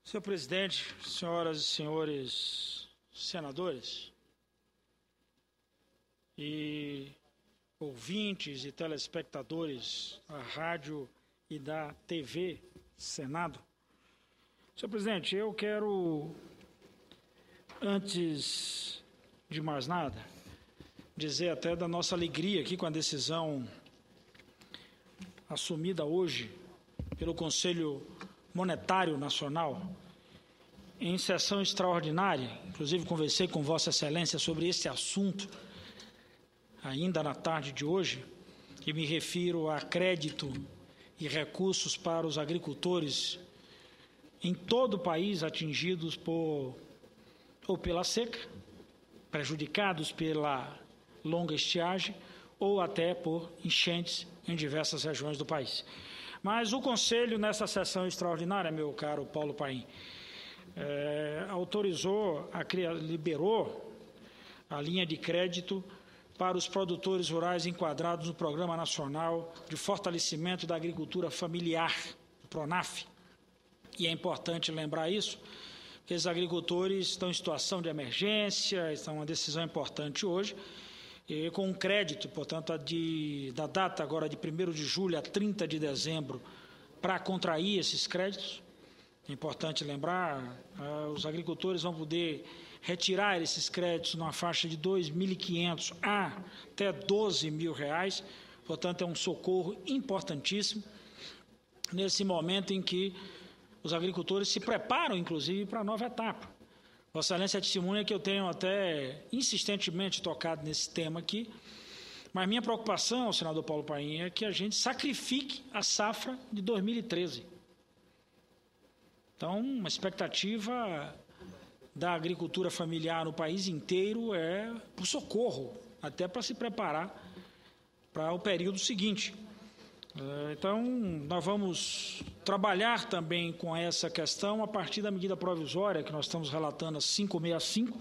Senhor presidente, senhoras e senhores senadores e ouvintes e telespectadores da rádio e da TV Senado. Senhor presidente, eu quero, antes de mais nada, dizer até da nossa alegria aqui com a decisão assumida hoje pelo Conselho Monetário Nacional, em sessão extraordinária. Inclusive conversei com Vossa Excelência sobre esse assunto ainda na tarde de hoje, e me refiro a crédito e recursos para os agricultores em todo o país atingidos pela seca, prejudicados pela longa estiagem ou até por enchentes em diversas regiões do país. Mas o Conselho, nessa sessão extraordinária, meu caro Paulo Paim, liberou a linha de crédito para os produtores rurais enquadrados no Programa Nacional de Fortalecimento da Agricultura Familiar, o PRONAF. E é importante lembrar isso, porque os agricultores estão em situação de emergência, estão uma decisão importante hoje, e com um crédito, portanto, da data agora de 1º de julho a 30 de dezembro, para contrair esses créditos. É importante lembrar, os agricultores vão poder retirar esses créditos numa faixa de R$ 2.500 até R$ 12.000, portanto, é um socorro importantíssimo nesse momento em que os agricultores se preparam, inclusive, para a nova etapa. Vossa Excelência testemunha que eu tenho até insistentemente tocado nesse tema aqui, mas minha preocupação, senador Paulo Paim, é que a gente sacrifique a safra de 2013. Então, uma expectativa da agricultura familiar no país inteiro é por socorro, até para se preparar para o período seguinte. Então, nós vamos trabalhar também com essa questão a partir da medida provisória que nós estamos relatando, a 565,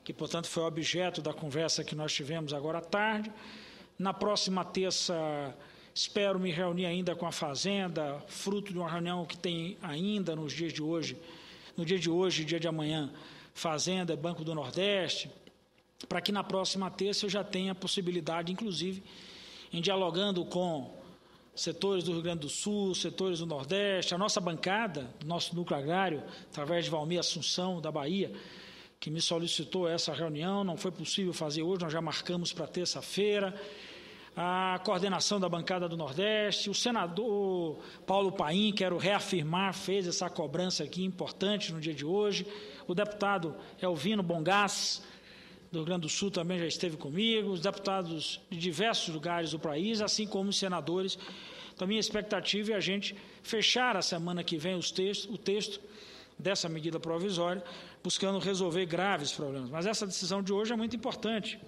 que, portanto, foi objeto da conversa que nós tivemos agora à tarde. Na próxima terça, espero me reunir ainda com a Fazenda, fruto de uma reunião que tem ainda no dia de hoje e dia de amanhã, Fazenda e Banco do Nordeste, para que na próxima terça eu já tenha a possibilidade, inclusive, em dialogando com setores do Rio Grande do Sul, setores do Nordeste, a nossa bancada, do nosso núcleo agrário, através de Valmir Assunção, da Bahia, que me solicitou essa reunião, não foi possível fazer hoje, nós já marcamos para terça-feira, a coordenação da bancada do Nordeste, o senador Paulo Paim, quero reafirmar, fez essa cobrança aqui importante no dia de hoje, o deputado Elvino Bongás, do Rio Grande do Sul, também já esteve comigo, os deputados de diversos lugares do país, assim como os senadores. Então, a minha expectativa é a gente fechar a semana que vem o texto dessa medida provisória, buscando resolver graves problemas. Mas essa decisão de hoje é muito importante,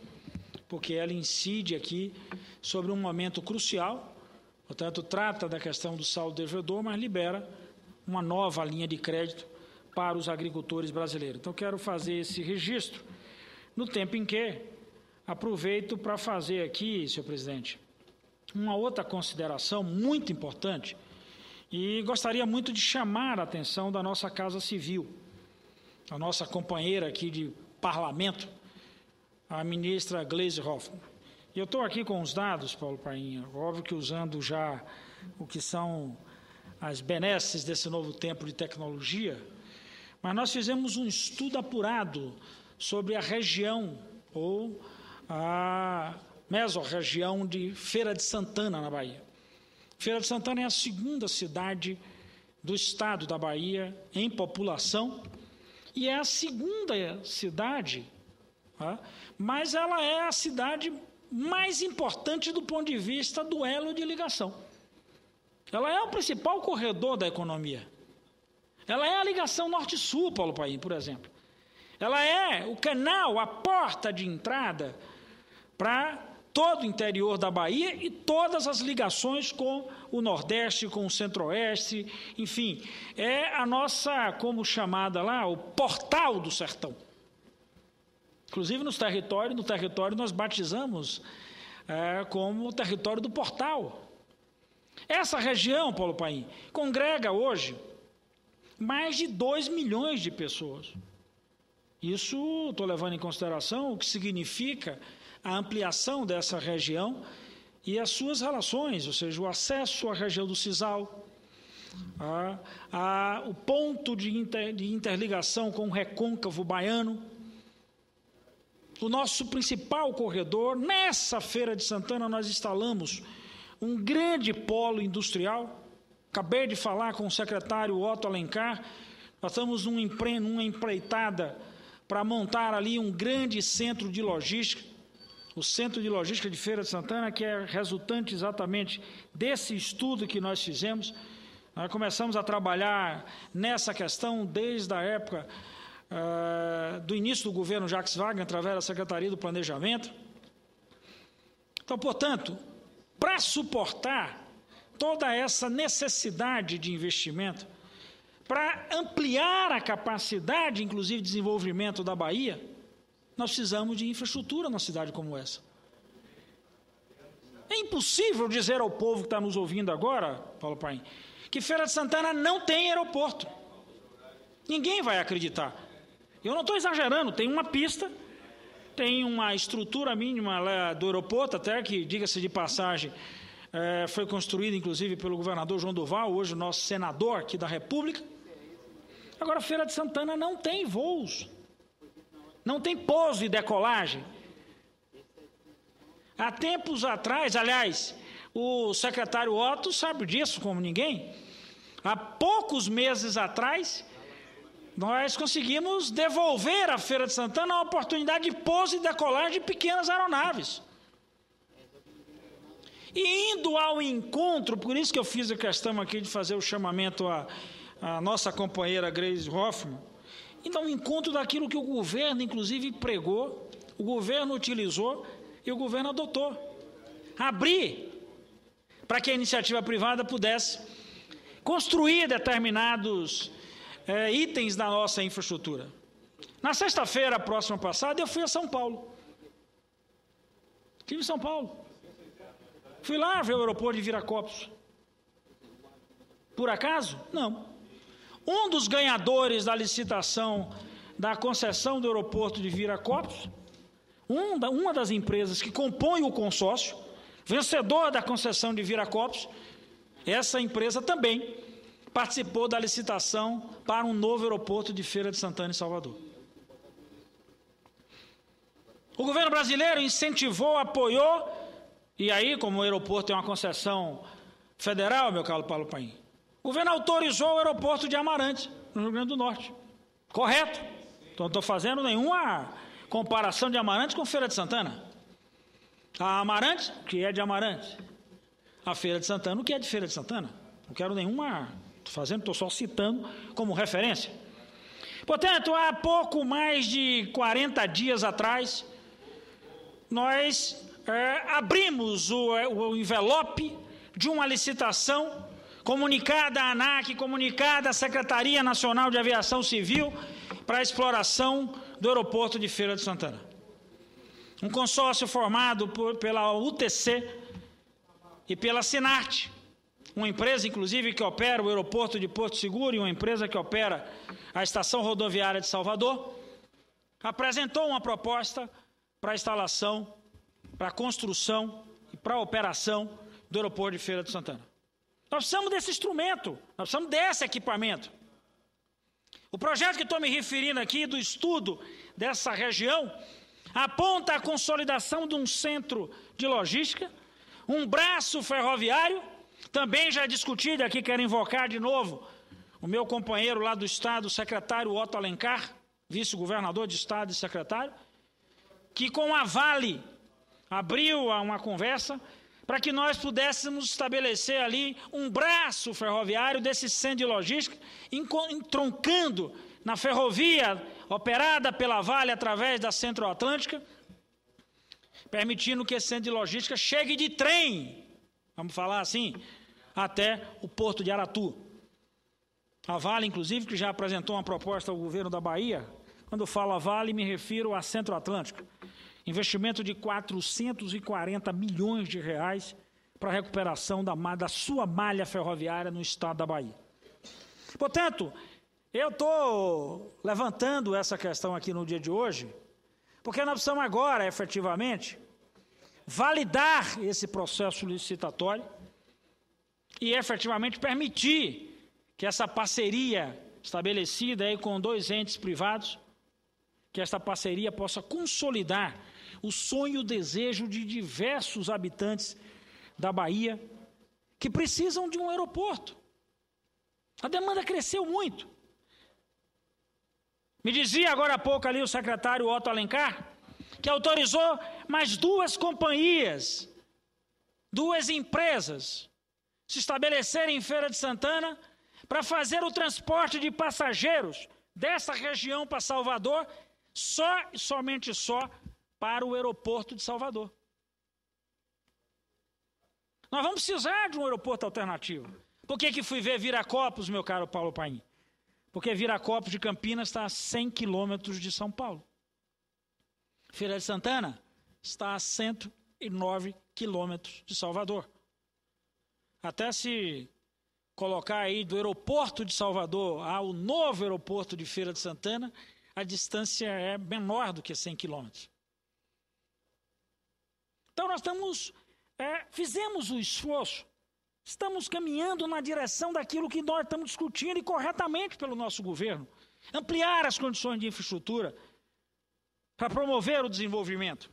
porque ela incide aqui sobre um momento crucial, portanto, trata da questão do saldo devedor, mas libera uma nova linha de crédito para os agricultores brasileiros. Então, quero fazer esse registro, no tempo em que aproveito para fazer aqui, senhor presidente, uma outra consideração muito importante, e gostaria muito de chamar a atenção da nossa Casa Civil, a nossa companheira aqui de parlamento, a ministra Gleisi Hoffmann. E eu estou aqui com os dados, Paulo Paim, óbvio que usando já o que são as benesses desse novo tempo de tecnologia, mas nós fizemos um estudo apurado sobre a região, ou a mesorregião de Feira de Santana, na Bahia. Feira de Santana é a segunda cidade do estado da Bahia em população, e é a segunda cidade, mas ela é a cidade mais importante do ponto de vista do elo de ligação. Ela é o principal corredor da economia. Ela é a ligação norte-sul, Paulo Paim, por exemplo. Ela é o canal, a porta de entrada para todo o interior da Bahia e todas as ligações com o Nordeste, com o Centro-Oeste, enfim, é a nossa, como chamada lá, o portal do sertão. Inclusive no território nós batizamos como o território do portal. Essa região, Paulo Paim, congrega hoje mais de 2 milhões de pessoas. Isso estou levando em consideração o que significa a ampliação dessa região e as suas relações, ou seja, o acesso à região do Sisal, o ponto de interligação com o recôncavo baiano, o nosso principal corredor. Nessa Feira de Santana nós instalamos um grande polo industrial. Acabei de falar com o secretário Otto Alencar, nós estamos numa empreitada para montar ali um grande centro de logística, o Centro de Logística de Feira de Santana, que é resultante exatamente desse estudo que nós fizemos. Nós começamos a trabalhar nessa questão desde a época do início do governo Jacques Wagner, através da Secretaria do Planejamento. Então, portanto, para suportar toda essa necessidade de investimento, para ampliar a capacidade, inclusive, de desenvolvimento da Bahia, nós precisamos de infraestrutura numa cidade como essa. É impossível dizer ao povo que está nos ouvindo agora, Paulo Paim, que Feira de Santana não tem aeroporto. Ninguém vai acreditar. Eu não estou exagerando, tem uma pista, tem uma estrutura mínima lá do aeroporto, até que, diga-se de passagem, foi construída, inclusive, pelo governador João Duval, hoje o nosso senador aqui da República. Agora, Feira de Santana não tem voos, não tem pouso e decolagem. Há tempos atrás, aliás, o secretário Otto sabe disso como ninguém, há poucos meses atrás, nós conseguimos devolver à Feira de Santana a oportunidade de pouso e decolagem de pequenas aeronaves. E indo ao encontro, por isso que eu fiz a questão aqui de fazer o chamamento à nossa companheira Grace Hoffmann, indo ao encontro daquilo que o governo, inclusive, pregou, o governo utilizou e o governo adotou. Abrir para que a iniciativa privada pudesse construir determinados itens da nossa infraestrutura. Na sexta-feira próxima passada, eu fui a São Paulo. Estive em São Paulo. Fui lá ver o aeroporto de Viracopos. Por acaso? Não. Um dos ganhadores da licitação da concessão do aeroporto de Viracopos, uma das empresas que compõe o consórcio, vencedor da concessão de Viracopos, essa empresa também participou da licitação para um novo aeroporto de Feira de Santana, em Salvador. O governo brasileiro incentivou, apoiou, e aí, como o aeroporto é uma concessão federal, meu caro Paulo Paim, o governo autorizou o aeroporto de Amarante, no Rio Grande do Norte. Correto? Então, não estou fazendo nenhuma comparação de Amarante com Feira de Santana. A Amarante, que é de Amarante. A Feira de Santana, o que é de Feira de Santana? Não quero nenhuma... estou só citando como referência. Portanto, há pouco mais de 40 dias atrás, nós abrimos o envelope de uma licitação comunicada à ANAC, comunicada à Secretaria Nacional de Aviação Civil para a exploração do aeroporto de Feira de Santana. Um consórcio formado pela UTC e pela Sinarte, uma empresa, inclusive, que opera o aeroporto de Porto Seguro e uma empresa que opera a estação rodoviária de Salvador, apresentou uma proposta para a instalação, para a construção e para a operação do aeroporto de Feira de Santana. Nós precisamos desse instrumento, nós precisamos desse equipamento. O projeto que estou me referindo aqui, do estudo dessa região, aponta a consolidação de um centro de logística, um braço ferroviário, também já discutido aqui, quero invocar de novo o meu companheiro lá do Estado, o secretário Otto Alencar, vice-governador de Estado e secretário, que com a Vale abriu uma conversa para que nós pudéssemos estabelecer ali um braço ferroviário desse centro de logística, entroncando na ferrovia operada pela Vale através da Centro-Atlântica, permitindo que esse centro de logística chegue de trem, vamos falar assim, até o Porto de Aratu. A Vale, inclusive, que já apresentou uma proposta ao governo da Bahia. Quando falo a Vale, me refiro à Centro-Atlântica. Investimento de 440 milhões de reais para a recuperação da sua malha ferroviária no estado da Bahia. Portanto, Eu estou levantando essa questão aqui no dia de hoje, porque nós precisamos agora, efetivamente, validar esse processo licitatório e, efetivamente, permitir que essa parceria estabelecida aí com 2 entes privados, que esta parceria possa consolidar o sonho e o desejo de diversos habitantes da Bahia que precisam de um aeroporto. A demanda cresceu muito. Me dizia agora há pouco ali o secretário Otto Alencar, que autorizou mais 2 companhias, 2 empresas, se estabelecerem em Feira de Santana para fazer o transporte de passageiros dessa região para Salvador, somente para o aeroporto de Salvador. Nós vamos precisar de um aeroporto alternativo. Por que fui ver Viracopos, meu caro Paulo Paim? Porque Viracopos de Campinas está a 100 quilômetros de São Paulo. Feira de Santana está a 109 quilômetros de Salvador. Até se colocar aí do aeroporto de Salvador ao novo aeroporto de Feira de Santana, a distância é menor do que 100 quilômetros. Então nós fizemos o esforço, estamos caminhando na direção daquilo que nós estamos discutindo e corretamente pelo nosso governo. Ampliar as condições de infraestrutura para promover o desenvolvimento.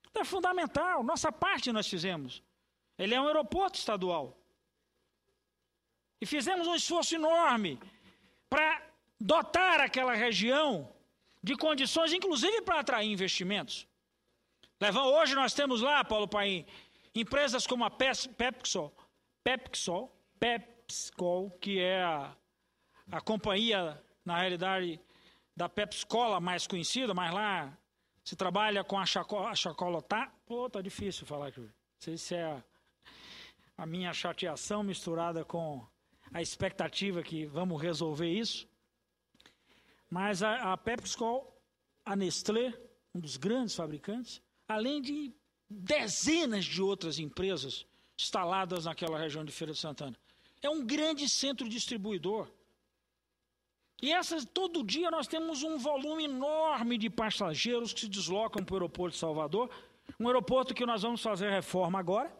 Então é fundamental, nossa parte nós fizemos. Ele é um aeroporto estadual. E fizemos um esforço enorme para dotar aquela região de condições, inclusive para atrair investimentos. Hoje nós temos lá, Paulo Paim, empresas como a Pepscol, que é a companhia, na realidade, da Pepsi-Cola mais conhecida, mas lá se trabalha com a chocolate. Pô, tá difícil falar aqui. Não sei se é a minha chateação misturada com a expectativa que vamos resolver isso. Mas a Pepsi-Cola, a Nestlé, um dos grandes fabricantes, além de dezenas de outras empresas instaladas naquela região de Feira de Santana. É um grande centro distribuidor. E todo dia nós temos um volume enorme de passageiros que se deslocam para o aeroporto de Salvador, um aeroporto que nós vamos fazer reforma agora,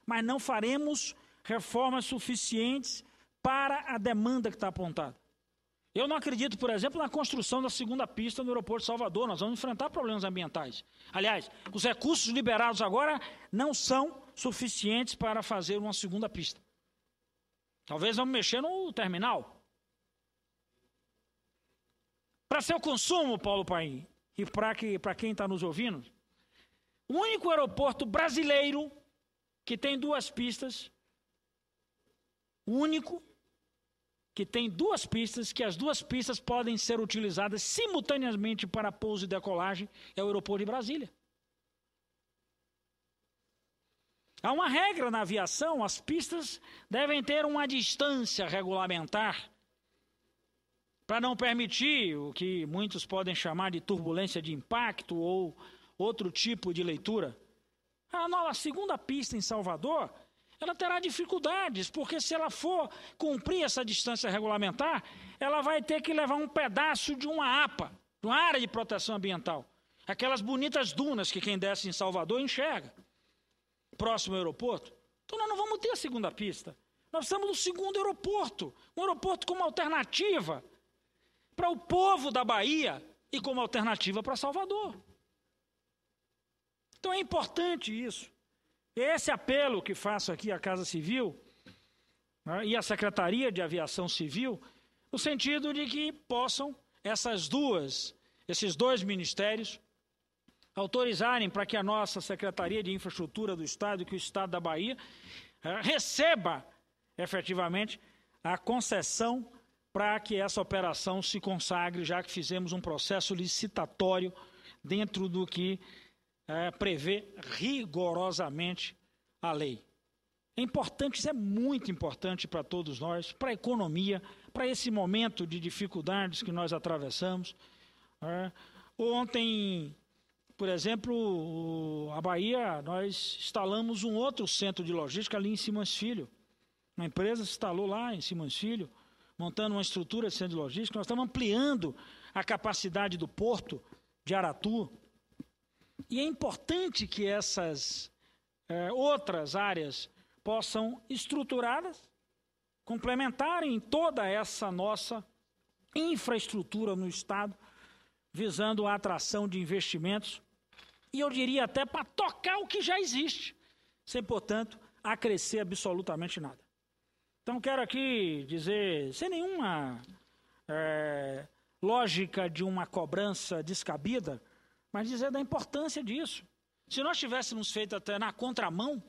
mas não faremos reformas suficientes para a demanda que está apontada. Eu não acredito, por exemplo, na construção da 2ª pista no aeroporto de Salvador. Nós vamos enfrentar problemas ambientais. Aliás, os recursos liberados agora não são suficientes para fazer uma 2ª pista. Talvez vamos mexer no terminal. Para seu consumo, Paulo Paim, e para quem está nos ouvindo, o único aeroporto brasileiro que tem 2 pistas, o único que tem 2 pistas, que as 2 pistas podem ser utilizadas simultaneamente para pouso e decolagem, é o aeroporto de Brasília. Há uma regra na aviação, as pistas devem ter uma distância regulamentar para não permitir o que muitos podem chamar de turbulência de impacto ou outro tipo de leitura. A 2ª pista em Salvador, ela terá dificuldades, porque se ela for cumprir essa distância regulamentar, ela vai ter que levar um pedaço de uma APA, de uma área de proteção ambiental. Aquelas bonitas dunas que quem desce em Salvador enxerga, próximo ao aeroporto. Então nós não vamos ter a 2ª pista. Nós estamos no 2º aeroporto, um aeroporto como alternativa para o povo da Bahia e como alternativa para Salvador. Então é importante isso. Esse apelo que faço aqui à Casa Civil, né, e à Secretaria de Aviação Civil, no sentido de que possam esses 2 ministérios autorizarem para que a nossa Secretaria de Infraestrutura do Estado, que o Estado da Bahia, receba efetivamente a concessão para que essa operação se consagre, já que fizemos um processo licitatório dentro do que prevê rigorosamente a lei. É importante, isso é muito importante para todos nós, para a economia, para esse momento de dificuldades que nós atravessamos. Ontem, por exemplo, a Bahia, nós instalamos um outro centro de logística ali em Simões Filho. Uma empresa se instalou lá em Simões Filho, montando uma estrutura de centro de logística, nós estamos ampliando a capacidade do porto de Aratu. E é importante que essas outras áreas possam estruturadas, complementarem toda essa nossa infraestrutura no Estado, visando a atração de investimentos, e eu diria até para tocar o que já existe, sem, portanto, acrescer absolutamente nada. Então, quero aqui dizer, sem nenhuma lógica de uma cobrança descabida, mas dizer da importância disso. Se nós tivéssemos feito até na contramão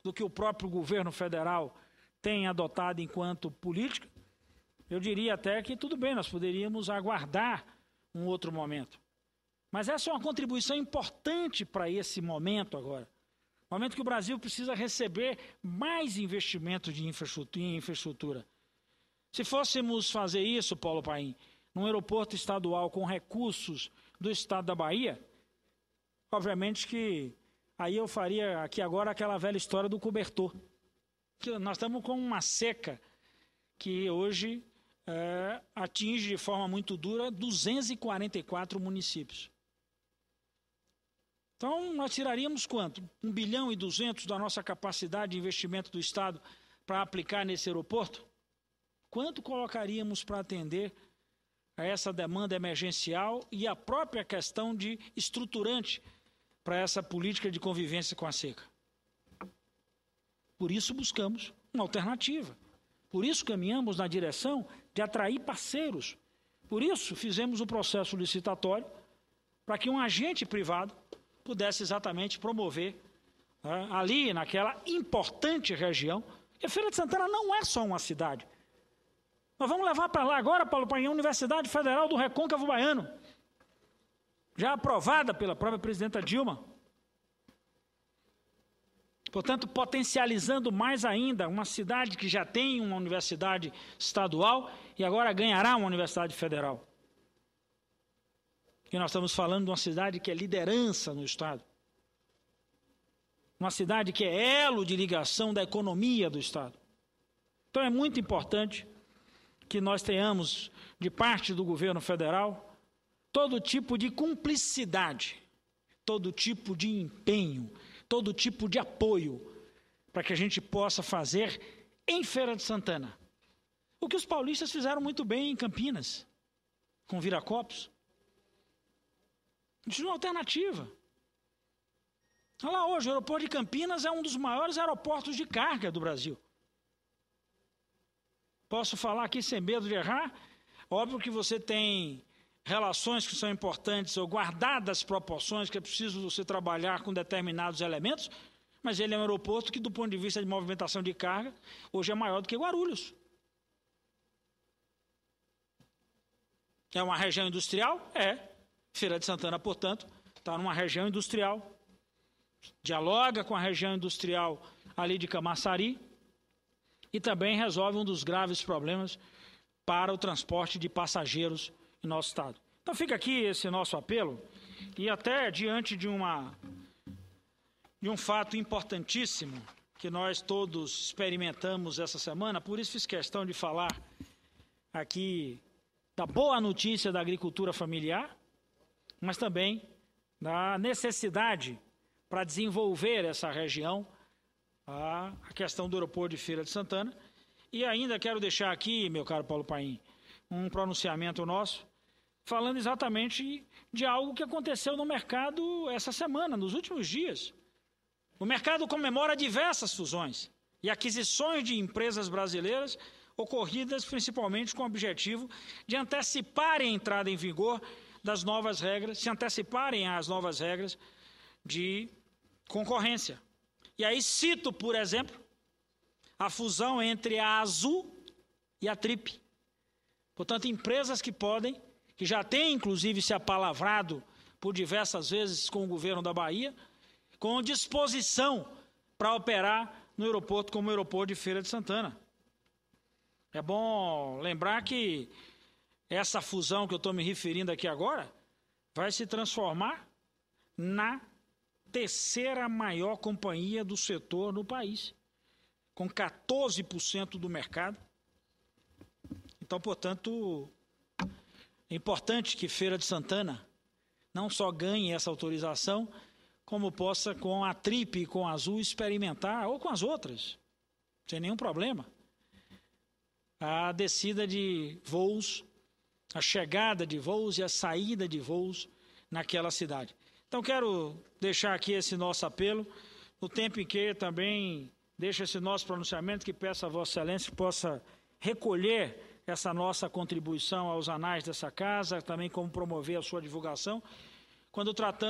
do que o próprio governo federal tem adotado enquanto política, eu diria até que tudo bem, nós poderíamos aguardar um outro momento. Mas essa é uma contribuição importante para esse momento agora. Momento que o Brasil precisa receber mais investimento em infraestrutura. Se fôssemos fazer isso, Paulo Paim, num aeroporto estadual com recursos do Estado da Bahia, obviamente que aí eu faria aqui agora aquela velha história do cobertor. Nós estamos com uma seca que hoje atinge de forma muito dura 244 municípios. Então, nós tiraríamos quanto? 1 bilhão e 200 da nossa capacidade de investimento do Estado para aplicar nesse aeroporto? Quanto colocaríamos para atender a essa demanda emergencial e a própria questão de estruturante para essa política de convivência com a seca? Por isso buscamos uma alternativa. Por isso caminhamos na direção de atrair parceiros. Por isso fizemos o processo licitatório para que um agente privado pudesse exatamente promover ali naquela importante região. E a Feira de Santana não é só uma cidade. Nós vamos levar para lá agora, Paulo Paim, a Universidade Federal do Recôncavo Baiano, já aprovada pela própria presidenta Dilma. Portanto, potencializando mais ainda uma cidade que já tem uma universidade estadual e agora ganhará uma universidade federal. E nós estamos falando de uma cidade que é liderança no Estado. Uma cidade que é elo de ligação da economia do Estado. Então é muito importante que nós tenhamos, de parte do governo federal, todo tipo de cumplicidade, todo tipo de empenho, todo tipo de apoio, para que a gente possa fazer em Feira de Santana o que os paulistas fizeram muito bem em Campinas, com Viracopos. Isso é uma alternativa. Olha lá, hoje o aeroporto de Campinas é um dos maiores aeroportos de carga do Brasil. Posso falar aqui sem medo de errar? Óbvio que você tem relações que são importantes, ou guardadas proporções, que é preciso você trabalhar com determinados elementos, mas ele é um aeroporto que, do ponto de vista de movimentação de carga, hoje é maior do que Guarulhos. É uma região industrial? É. Feira de Santana, portanto, está numa região industrial, dialoga com a região industrial ali de Camaçari e também resolve um dos graves problemas para o transporte de passageiros em nosso estado. Então fica aqui esse nosso apelo e até diante de um fato importantíssimo que nós todos experimentamos essa semana, por isso fiz questão de falar aqui da boa notícia da agricultura familiar, mas também da necessidade para desenvolver essa região, a questão do aeroporto de Feira de Santana. E ainda quero deixar aqui, meu caro Paulo Paim, um pronunciamento nosso, falando exatamente de algo que aconteceu no mercado essa semana, nos últimos dias. O mercado comemora diversas fusões e aquisições de empresas brasileiras ocorridas principalmente com o objetivo de antecipar a entrada em vigor das novas regras, se anteciparem às novas regras de concorrência. E aí cito, por exemplo, a fusão entre a Azul e a Trip. Portanto, empresas que já têm inclusive se apalavrado por diversas vezes com o governo da Bahia, com disposição para operar no aeroporto como o aeroporto de Feira de Santana. É bom lembrar que essa fusão que eu estou me referindo aqui agora vai se transformar na terceira maior companhia do setor no país, com 14% do mercado. Então, portanto, é importante que Feira de Santana não só ganhe essa autorização, como possa, com a Trip e com a Azul, experimentar, ou com as outras, sem nenhum problema, a descida de voos, a chegada de voos e a saída de voos naquela cidade. Então, quero deixar aqui esse nosso apelo, no tempo em que também deixo esse nosso pronunciamento, que peço a Vossa Excelência que possa recolher essa nossa contribuição aos anais dessa casa, também como promover a sua divulgação, quando tratamos